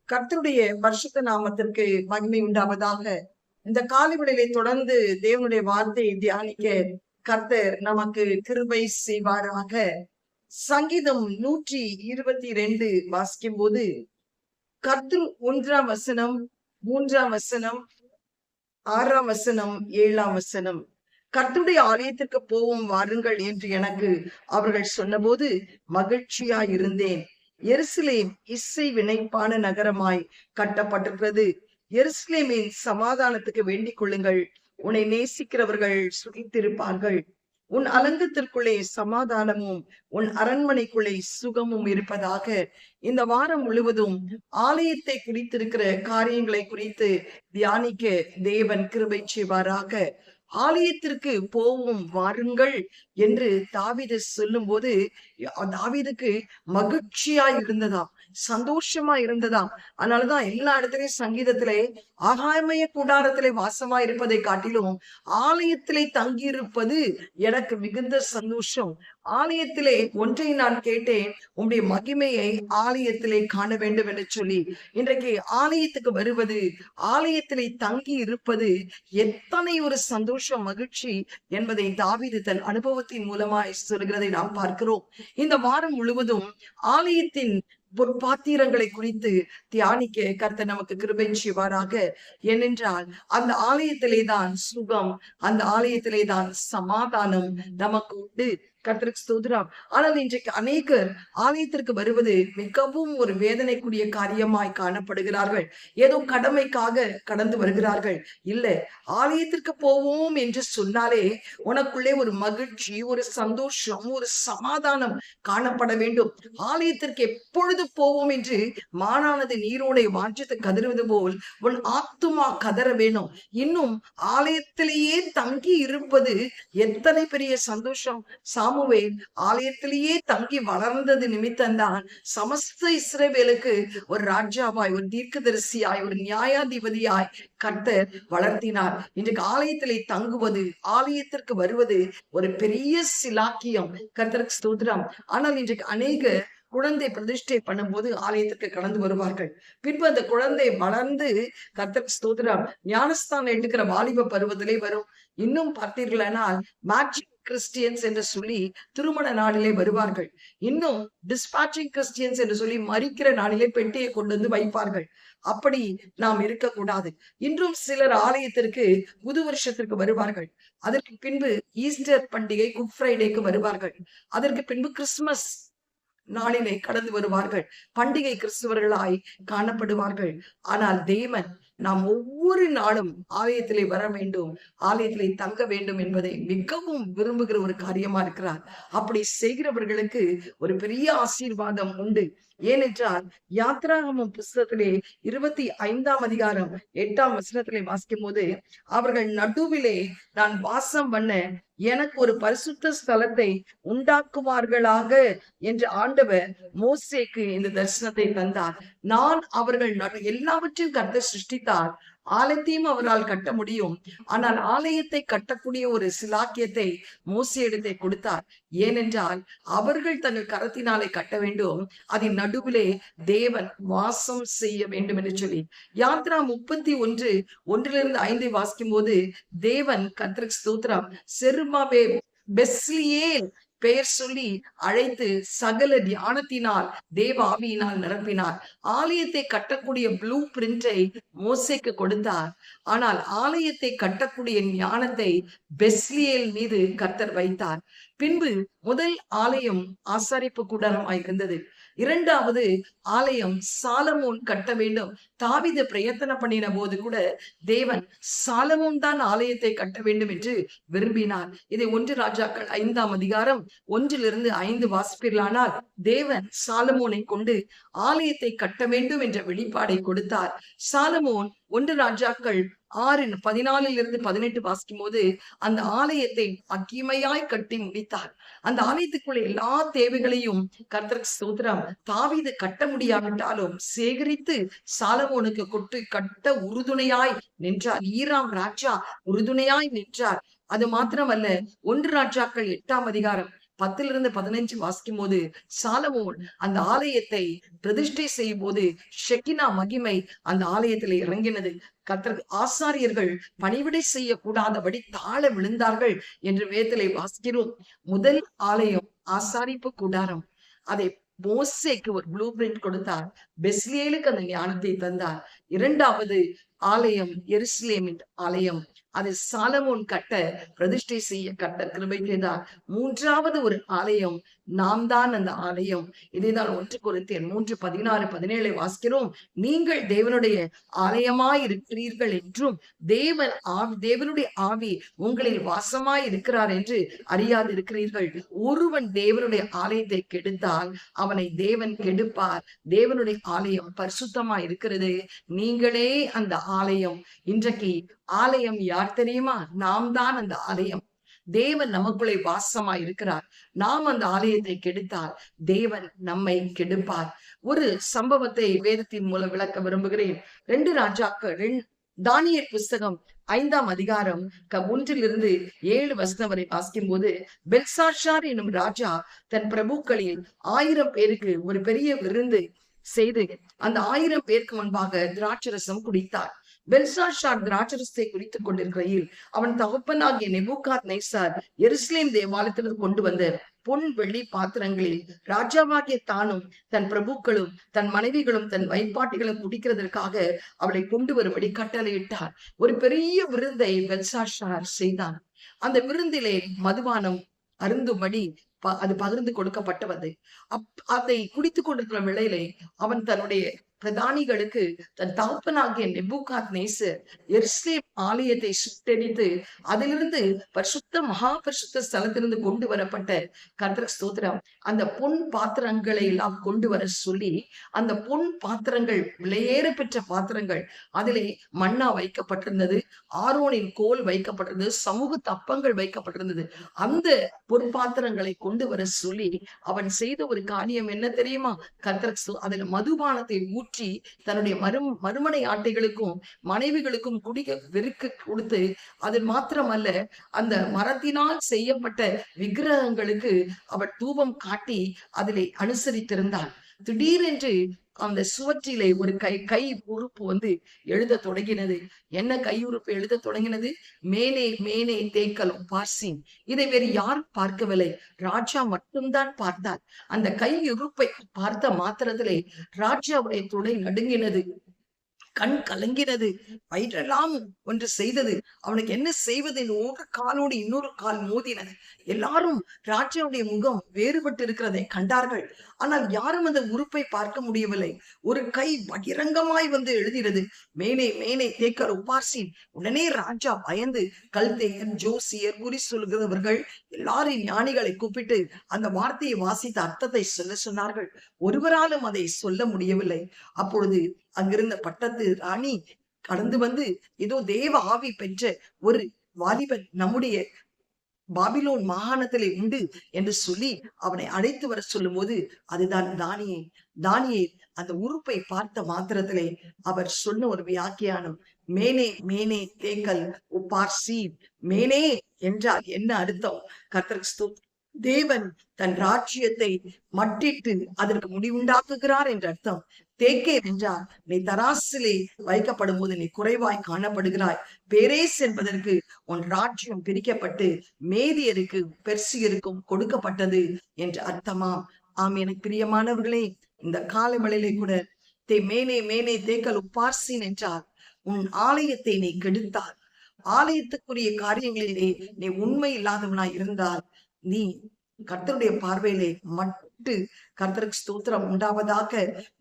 கர்த்தருடைய பரிசுத்த நாமத்திற்கு மகிமை உண்டாவதாக. இந்த காலைவேளையிலே தொடர்ந்து தேவனுடைய வார்த்தையை தியானிக்க கர்த்தர் நமக்கு கிருபை செய்வாராக. சங்கீதம் 122 வாசிக்கும் போது கர்த்தர் 1ஆம் வசனம், 3ஆம் வசனம், 6ஆம் வசனம், 7ஆம் வசனம், கர்த்தருடைய ஆலயத்திற்கு போவோம் வாருங்கள் என்று எனக்கு அவர்கள் சொன்னபோது மகிழ்ச்சியாய் இருந்தேன். எருசலேம் இசை வினைப்பான நகரமாய் கட்டப்பட்டிருக்கிறது. எருசலேமின் சமாதானத்துக்கு வேண்டிக் கொள்ளுங்கள். உன்னை நேசிக்கிறவர்கள் சுகித்திருப்பார்கள். உன் அலங்கத்திற்குள்ளே சமாதானமும் உன் அரண்மனைக்குள்ளே சுகமும் இருப்பதாக. இந்த வாரம் முழுவதும் ஆலயத்தை குறித்திருக்கிற காரியங்களை குறித்து தியானிக்க தேவன் கிருபை செய்வாராக. ஆலயத்திற்கு போவோம் வாருங்கள் என்று தாவீது சொல்லும் போது தாவீதுக்கு மகிழ்ச்சியா இருந்ததாம், சந்தோஷமா இருந்ததாம். அதனாலதான் எல்லா இடத்துலயும் சங்கீதத்திலே ஆகாயமய கூடாரத்திலே வாசமா இருப்பதை காட்டிலும் ஆலயத்திலே தங்கியிருப்பது எனக்கு மிகுந்த சந்தோஷம். ஆலயத்திலே ஒன்றை நான் கேட்டேன், உம்முடைய மகிமையை ஆலயத்திலே காண வேண்டும் என்று சொல்லி. இன்றைக்கு ஆலயத்துக்கு வருவது, ஆலயத்திலே தங்கி இருப்பது எத்தனை ஒரு சந்தோஷம், மகிழ்ச்சி என்பதை தாவீது தன் அனுபவத்தின் மூலமாய் சொல்கிறதை நாம் பார்க்கிறோம். இந்த வாரம் முழுவதும் ஆலயத்தின் பொற்பாத்திரங்களை குறித்து தியானிக்க கர்த்தர் நமக்கு கிருபை செய்வாராக. ஏனென்றால் அந்த ஆலயத்திலே தான் சுகம், அந்த ஆலயத்திலே தான் சமாதானம் நமக்கு உண்டு. கர்த்தருக்கு ஸ்தோத்திரம். ஆனால் இன்றைக்கு அநேகர் ஆலயத்திற்கு வருவது மிகவும் ஒரு வேதனைக்குரிய காரியமாய் காணப்படுகிறார்கள். ஏதோ கடமைக்காக கடந்து வருகிறார்கள். இல்ல, ஆலயத்திற்கு போவோம் என்று சொன்னாலே உனக்குள்ளே ஒரு மகிழ்ச்சி, ஒரு சந்தோஷம், ஒரு சமாதானம் காணப்பட வேண்டும். ஆலயத்திற்கு எப்பொழுது போவோம் என்று மானானது நீரோடை வாஞ்சத்தை கதறுவது போல் உன் ஆத்துமா கதற வேணும். இன்னும் ஆலயத்திலேயே தங்கி இருப்பது எத்தனை பெரிய சந்தோஷம். சாமுவேல் ஆலயத்திலேயே தங்கி வளர்ந்தது நிமித்தம்தான் சமஸ்த இஸ்ரவேலுக்கு ஒரு ராஜாவாய், ஒரு தீர்க்கதரிசியாய், ஒரு நியாயாதிபதியாய் கர்த்தர் வளர்த்தினார். இன்றைக்கு ஆலயத்திலே தங்குவது, ஆலயத்திற்கு வருவது ஒரு பெரிய சிலாக்கியம். கர்த்தருக்கு ஸ்தோத்திரம். ஆனால் இன்றைக்கு அநேக குழந்தை பிரதிஷ்டை பண்ணும்போது ஆலயத்திற்கு கடந்து வருவார்கள். பின்பு அந்த குழந்தை வளர்ந்து கர்த்தருக்கு ஸ்தோத்திரம் ஞானஸ்தானம் எடுக்கிற வாலிப பருவத்திலே வரும். இன்னும் பார்த்தீர்களானால் மேட்சிங் கிறிஸ்டியன்ஸ் என்று சொல்லி திருமண நாளிலே வருவார்கள். இன்னும் டிஸ்பாச்சிங் கிறிஸ்டியன்ஸ் என்று சொல்லி மரிக்கிற நாளிலே பெட்டியை கொண்டு வந்து வைப்பார்கள். அப்படி நாம் இருக்கக்கூடாது. இன்றும் சிலர் ஆலயத்திற்கு புது வருஷத்திற்கு வருவார்கள். அதற்கு பின்பு ஈஸ்டர் பண்டிகை, குட் ஃப்ரைடேக்கு வருவார்கள். அதற்கு பின்பு கிறிஸ்துமஸ் நாளிலே கடந்து வருவார்கள். பண்டிகை கிறிஸ்துவர்களாய் காணப்படுவார்கள். ஆனால் தேவன் நாம் ஒவ்வொரு நாளும் ஆலயத்திலே வர வேண்டும், ஆலயத்திலே தங்க வேண்டும் என்பதை மிகவும் விரும்புகிற ஒரு காரியமா இருக்கிறார். அப்படி செய்கிறவர்களுக்கு ஒரு பெரிய ஆசீர்வாதம் உண்டு. ஏனென்றால் யாத்ராகமம் புஸ்தகத்திலே 25ஆம் அதிகாரம் 8ஆம் வசனத்திலே வாசிக்கும் போது, அவர்கள் நடுவிலே நான் வாசம் பண்ண எனக்கு ஒரு பரிசுத்த ஸ்தலத்தை உண்டாக்குவார்களாக என்று ஆண்டவர் மோசேக்கு இந்த தரிசனத்தை தந்தார். நான் அவர்கள் எல்லாவற்றையும் கர்த்தர் சிருஷ்டித்தார். ஆலயத்தையும் அவரால் கட்ட முடியும். ஆனால் ஆலயத்தை கட்டக்கூடிய ஒரு சிலாக்கியத்தை மோசேயிடத்தை கொடுத்தார். ஏனென்றால் அவர்கள் தங்கள் கரத்தினாலே கட்ட வேண்டும். அதன் நடுவிலே தேவன் வாசம் செய்ய வேண்டும் என்று சொல்லி யாத்ரா 31:1-5 வாசிக்கும் போது தேவன் கர்த்தருக்கு ஸ்தோத்திரம் செருபாபேல் பெஸ்லியேல் பெயர் சொல்லி அழைத்து சகல தியானத்தினால் தேவ ஆவியினால் நிரப்பினார். ஆலயத்தை கட்டக்கூடிய ப்ளூ பிரிண்டை மோசேக்கு கொடுத்தார். ஆனால் ஆலயத்தை கட்டக்கூடிய ஞானத்தை பெஸ்லியேல் மீது கர்த்தர் வைத்தார். பின்பு முதல் ஆலயம் ஆசாரிப்பு கூடாரமாய் இருந்தது. இரண்டாவது ஆலயம் சாலமோன் கட்ட வேண்டும். தாவீது பிரயத்தனம் பண்ணின போது கூட தேவன் சாலமோன் தான் ஆலயத்தை கட்ட வேண்டும் என்று விரும்பினார். இதை 1 ராஜாக்கள் 5ஆம் அதிகாரம் 1-5 வாசிப்பீர்களானால் தேவன் சாலமோனை கொண்டு ஆலயத்தை கட்ட வேண்டும் என்ற வெளிப்பாடை கொடுத்தார். சாலமோன் 1 ராஜாக்கள் 6:14-18 வாசிக்கும் போது அந்த ஆலயத்தை மகிமையாய் கட்டி முடித்தார். அந்த ஆலயத்துக்குள்ள எல்லா தேவைகளையும் கர்த்தருக்கு ஸ்தோத்திரம் தாவீது கட்ட முடியாவிட்டாலும் சேகரித்து சாலமோனுக்கு கொட்டு கட்ட உறுதுணையாய் நின்றார். ஈராம் ராஜா உறுதுணையாய் நின்றார். அது மாத்திரமல்ல, 1 ராஜாக்கள் 8ஆம் அதிகாரம் 10-15 வாசிக்கும் போது சாலமோன் அந்த ஆலயத்தை பிரதிஷ்டை செய்யும் போது ஷெக்கினா மகிமை அந்த ஆலயத்தில் இறங்கினது. கர்த்தர் ஆசாரியர்கள் பணிவிடை செய்யக்கூடாதபடி தாழ விழுந்தார்கள் என்று வேதத்திலே வாசிக்கிறோம். முதல் ஆலயம் ஆசாரிப்பு கூடாரம். அதை மோசேக்கு ஒரு ப்ளூ பிரிண்ட் கொடுத்தார். பெஸ்லியேலுக்கு அந்த ஞானத்தை தந்தார். இரண்டாவது ஆலயம் எருசலேமின் ஆலயம். அதை சாலமோன் கட்ட பிரதிஷ்டை செய்ய கட்ட கிருபை செய்தார். மூன்றாவது ஒரு ஆலயம் நாம் தான் அந்த ஆலயம். இதைதான் 1 கொரிந்தியர் 3:16-17 வாசிக்கிறோம். நீங்கள் தேவனுடைய ஆலயமாய் இருக்கிறீர்கள் என்றும் தேவனுடைய ஆவி உங்களில் வாசமாய் இருக்கிறார் என்று அறியாதிருக்கிறீர்கள். ஒருவன் தேவனுடைய ஆலயத்தை கெடுத்தால் அவனை தேவன் கெடுப்பார். தேவனுடைய ஆலயம் பரிசுத்தமாய் இருக்கிறது. நீங்களே அந்த ஆலயம். இன்றைக்கு ஆலயம் யார் தெரியுமா? நாம் தான் அந்த ஆலயம். தேவன் நமக்குள்ளே வாசமாய் இருக்கிறார். நாம் அந்த ஆலயத்தை கெடுத்தால் தேவன் நம்மை கெடுப்பார். ஒரு சம்பவத்தை வேதத்தின் மூலம் விளக்க விரும்புகிறேன். 2 ராஜாக்கள் தானியேல் புஸ்தகம் 5ஆம் அதிகாரம் 1-7 வசனம் வரை வாசிக்கும் போது, பெல்சாஷார் என்னும் ராஜா தன் பிரபுக்களில் 1000 பேருக்கு ஒரு பெரிய விருந்து செய்து அந்த 1000 பேருக்கு முன்பாக திராட்சரசம் குடித்தார். பெல்சாஷார் திராட்சரசத்தை குடித்துக் கொண்டிருக்கையில் அவன் தகப்பனாகிய நேபுகாத்நேச்சார் எருசலேம் தேவாலயத்திலிருந்து கொண்டு வந்த பொன் வெள்ளி பாத்திரங்களில் ராஜாவாகிய தானும் தன் பிரபுக்களும் தன் மனைவிகளும் தன் வைப்பாட்டிகளும் குடிக்கிறதற்காக அவளை கொண்டு வரும்படி கட்டளையிட்டார். ஒரு பெரிய விருந்தை பெல்சாஷார் செய்தான். அந்த விருந்திலே மதுபானம் அருந்தும்படி அது பகிர்ந்து கொடுக்கப்பட்டவது. அதை குடித்துக் கொண்டிருக்கிற வேளையிலே அவன் தன்னுடைய பிரதானிகளுக்கு தன் தகப்பனாகிய நேபுகாத்நேச்சர் எருசலேம் ஆலயத்தை சுட்டெரித்து அதிலிருந்து பரிசுத்த மகா பரிசுத்த ஸ்தலத்திலிருந்து கொண்டு வரப்பட்ட கர்த்தருக்கு ஸ்தோத்திரம் அந்த பொன் பாத்திரங்களை எல்லாம் கொண்டு வர சொல்லி, அந்த பொன் பாத்திரங்கள் விலையேற பெற்ற பாத்திரங்கள், அதிலே மன்னா வைக்கப்பட்டிருந்தது, ஆரோனின் கோல் வைக்கப்பட்டிருந்தது, சமூக தப்பங்கள் வைக்கப்பட்டிருந்தது. அந்த பொற்பாத்திரங்களை கொண்டு வர சொல்லி அவன் செய்த ஒரு காரியம் என்ன தெரியுமா? கர்த்தருக்கு அதுல மதுபானத்தை ஊற்றி தன்னுடைய மறுமனை ஆட்டைகளுக்கும் மனைவிகளுக்கும் குடிக்க வெறுக்க கொடுத்து, அது மாத்திரமல்ல அந்த மரத்தினால் செய்யப்பட்ட விக்கிரகங்களுக்கு அவர் தூபம் காட்டி அதிலே அனுசரித்திருந்தார். திடீரென்று அந்த சுவற்றிலே ஒரு கை உறுப்பு வந்து எழுத தொடங்கினது. என்ன கையுறுப்பு எழுத தொடங்கினது? மேனே மேனே தேக்கலும் பார்சின். இதை வேறு யாரும் பார்க்கவில்லை, ராஜா மட்டும்தான் பார்த்தார். அந்த கையுறுப்பை பார்த்த மாத்திரத்திலே ராஜாவுடைய துடை நடுங்கினது, கண் கலங்கினது, வயிற்றெல்லாம் ஒன்று செய்தது. அவனுக்கு என்ன செய்வது? ஒரு காலோடு இன்னொரு கால் மோதினது. எல்லாரும் ராஜாவுடைய முகம் வேறுபட்டு இருக்கிறதை கண்டார்கள். ஆனால் யாரும் அந்த உறுப்பை பார்க்க முடியவில்லை. ஒரு கை பகிரங்கமாய் வந்து எழுதினது, மேனே மேனே தேக்கல் உபார்சின். உடனே ராஜா பயந்து கல்தேயர், ஜோசியர், குறி சொல்கிறவர்கள் எல்லாரும் ஞானிகளை கூப்பிட்டு அந்த வார்த்தையை வாசித்த அர்த்தத்தை சொல்ல சொன்னார்கள். ஒருவராலும் அதை சொல்ல முடியவில்லை. அப்பொழுது அங்கிருந்த பட்டத்து ராணி கடந்து வந்து, ஏதோ தேவ ஆவி பெற்ற ஒரு வாலிபன் நம்முடைய பாபிலோன் மாகாணத்திலே உண்டு என்று சொல்லி அவனை அழைத்து வர சொல்லும் போது, அதுதான் தானியேல். அந்த உறுப்பை பார்த்த மாத்திரத்திலே அவர் சொன்ன ஒரு வியாக்கியானம், மேனே மேனே தேக்கல் உபார்சி. மேனே என்றால் என்ன அர்த்தம்? கர்த்தருக்கு தேவன் தன் ராஜ்யத்தை மட்டிட்டு அதற்கு முடிவுண்டாக்குகிறார் என்ற அர்த்தம். தேக்கே என்றால் நீ தராசிலே வைக்கப்படும் போது நீ குறைவாய் காணப்படுகிறாய். பேரேஸ் என்பதற்கு உன் ராஜ்யம் பிரிக்கப்பட்டு மேதியருக்கு பெர்சியருக்கும் கொடுக்கப்பட்டது என்று அர்த்தமாம். ஆம், எனக்கு பிரியமானவர்களே, இந்த காலவெளியிலே கூட மேனே மேனே தேக்கல் உபார்சின் என்றால் உன் ஆலயத்தை நீ கெடுத்தால், ஆலயத்துக்குரிய காரியங்களிலே நீ உண்மை இல்லாதவனாய் இருந்தால், நீ கர்த்தருடைய பார்வையிலே மட்டு, கர்த்தருக்கு ஸ்தோத்திரம் உண்டாவதாக,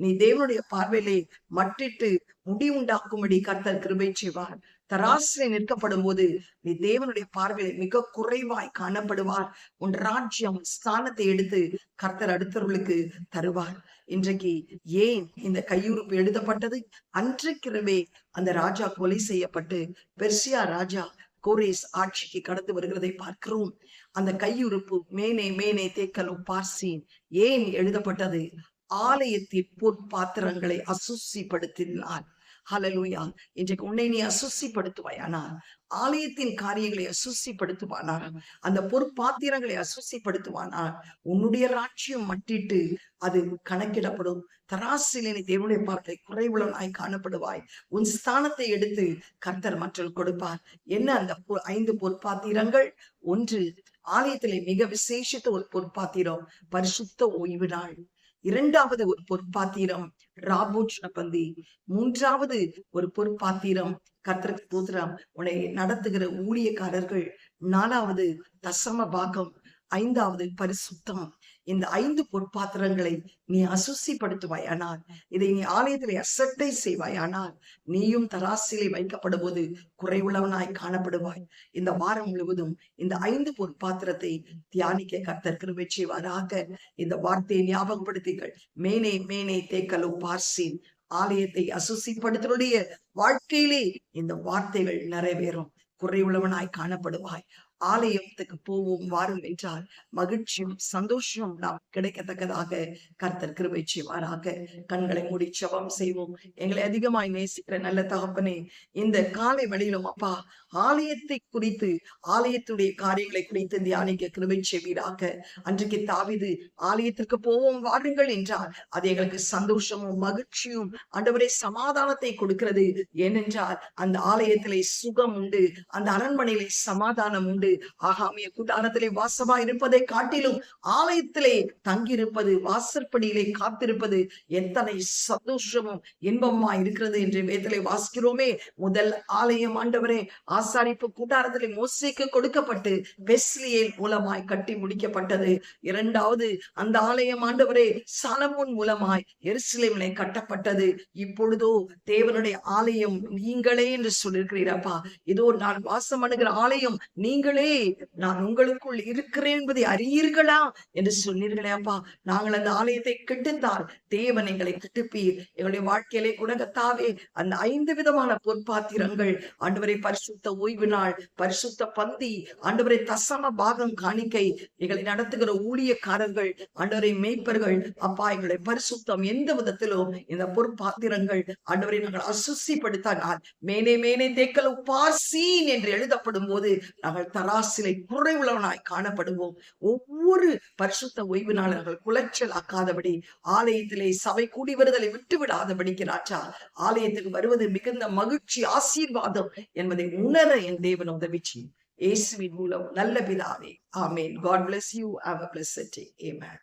நீ தேவனுடைய பார்வையிலே மட்டிட்டு முடிவுண்டாக்கும்படி கர்த்தர் கிருபை செய்வார். தராசிலே நிற்கப்படும் போது நீ தேவனுடைய பார்வையிலே மிக குறைவாய் காணப்படுவார். உன் ராஜ்யம் ஸ்தானத்தை எடுத்து கர்த்தர் அடுத்தவர்களுக்கு தருவார். இன்றைக்கு ஏன் இந்த கையுறுப்பு எழுதப்பட்டது? அன்றைக்கிரவே அந்த ராஜா கொலை செய்யப்பட்டு பெர்சியா ராஜா கோரேஸ் ஆட்சிக்கு கடந்து வருகிறதை பார்க்கிறோம். அந்த கையுறுப்பு மேனே மேனே தேக்கல் உபார்சின் ஏன் எழுதப்பட்டது? ஆலயத்தின் பொற்பாத்திரங்களை அசுசிப்படுத்தினார். ஹல்லேலூயா. இன்றைக்கு உன்னை நீ அசுசிப்படுத்துவாயானால், ஆலயத்தின் காரியங்களை அசுசிப்படுத்துவானால், அந்த பொற்பாத்திரங்களை அசுசிப்படுத்துவானால், உன்னுடைய ராட்சியம் மட்டிட்டு அது கணக்கிடப்படும். தராசிலே நீ தேவனுடைய பார்வை குறைவுள்ளவனாய் காணப்படுவாய். உன் ஸ்தானத்தை எடுத்து கர்த்தர் மற்றவர்கள் கொடுப்பார். என்ன அந்த 5 பொற்பாத்திரங்கள்? ஒன்று, ஆலயத்திலே மிக விசேஷித்த ஒரு பொற்பாத்திரம் பரிசுத்த ஓய்வு நாள். இரண்டாவது ஒரு பொற்பாத்திரம் ராபோஜன பந்தி. மூன்றாவது ஒரு பொற்பாத்திரம் கர்த்தருக்கு ஸ்தோத்திரம் உன்னை நடத்துகிற ஊழியக்காரர்கள். நாலாவது தசம பாகம். ஐந்தாவது பரிசுத்தம். இந்த 5 பொற்பாத்திரங்களை நீ அசுசிப்படுத்துவாயானால், இதை நீ ஆலயத்திலே அசட்டை செய்வாயானால், நீயும் தராசிலே வைக்கப்படும் போது குறைவுள்ளவனாய் காணப்படுவாய். இந்த வாரம் முழுவதும் இந்த 5 பொற்பாத்திரத்தை தியானிக்க கர்த்தர் கிருபை செய்வாராக. இந்த வார்த்தையை ஞாபகப்படுத்தீர்கள். மேனே மேனே தேக்கலோ பார்சின். ஆலயத்தை அசுசிப்படுத்தனுடைய வாழ்க்கையிலே இந்த வார்த்தைகள் நிறைவேறும். குறைவுள்ளவனாய் காணப்படுவாய். ஆலயத்துக்கு போவோம் வாரும் என்றால் மகிழ்ச்சியும் சந்தோஷமும் நாம் கிடைக்கத்தக்கதாக கர்த்தர் கிருபை செய்வாராக. கண்களை மூடி ஜெபம் செய்வோம். எங்களை அதிகமாய் நேசிக்கிற நல்ல தகப்பனே, இந்த காலை வேளையிலும் அப்பா, ஆலயத்தை குறித்து, ஆலயத்துடைய காரியங்களை குறித்து தியானிக்க கிருபை செய்வீராக. அன்றைக்கு தாவீது ஆலயத்திற்கு போவோம் வாருங்கள் என்றால் அது எங்களுக்கு சந்தோஷமும் மகிழ்ச்சியும் ஆண்டவரே சமாதானத்தை கொடுக்கிறது. ஏனென்றால் அந்த ஆலயத்திலே சுகம் உண்டு, அந்த அரண்மனையிலே சமாதானம் உண்டு. ஆகாமிய கூடாரத்திலே வாசமா இருப்பதை காட்டிலும் ஆலயத்திலே தங்கியிருப்பது, வாசற்படியிலே காத்திருப்பது எத்தனை சந்தோஷமும் இன்பமா இருக்கிறது என்று வேதத்திலே வாசிக்கிறோமே. முதல் ஆலயம் ஆண்டவரே ஆசாரிப்பு கூடாரத்திலே மோசேக்கு கொடுக்கப்பட்டு பெஸ்லியேல் மூலமாய் கட்டி முடிக்கப்பட்டது. இரண்டாவது அந்த ஆலயம் ஆண்டவரே சாலமோன் மூலமாய் எருசலேமிலே கட்டப்பட்டது. இப்பொழுதோ தேவனுடைய ஆலயம் நீங்களே என்று சொல்லியிருக்கிறீரப்பா. இதோ நான் வாசம் பண்ணுகிற ஆலயம் நீங்களே, நான் உங்களுக்குள் இருக்கிறேன் என்பதை அறியீர்களா என்று சொன்னீர்களே அப்பா. நாங்கள் அந்த ஆலயத்தை கெட்டுத்தால் தேவன் எங்களை கெட்டுப்பீர். எங்களுடைய வாழ்க்கையிலே குணகத்தாவே அந்த 5 விதமான பொற்பாத்திரங்கள் ஆண்டவரை பரிசுத்த ஓய்வு நாள், பரிசுத்த பந்தி, ஆண்டவரை தசம பாகம் காணிக்கை, எங்களை நடத்துகிற ஊழியக்காரர்கள், ஆண்டவரை மேய்ப்பர்கள் அப்பா, எங்களை பரிசுத்தம் எந்த விதத்திலும் இந்த பொற்பாத்திரங்கள் ஆண்டவரை நாங்கள் அசுசிப்படுத்தினால் மேனே மேனே தேக்கல் பார்சீன் என்று எழுதப்படும் போது நாங்கள் தராசிலை குறைவுள்ளவனாய் காணப்படுவோம். ஒவ்வொரு பரிசுத்த ஓய்வு நாளர்கள் குலைச்சல் ஆக்காதபடி, ஆலயத்திலே சபை கூடி வருதலை விட்டு விடாதபடிக்கிறாச்சா, ஆலயத்துக்கு வருவது மிகுந்த மகிழ்ச்சி ஆசீர்வாதம் என்பதை உணர என் தேவன் உதவிச்சு இயேசுவின் மூலம் நல்ல பிதாவே, ஆமென். God bless you. Have a blessed day. Amen.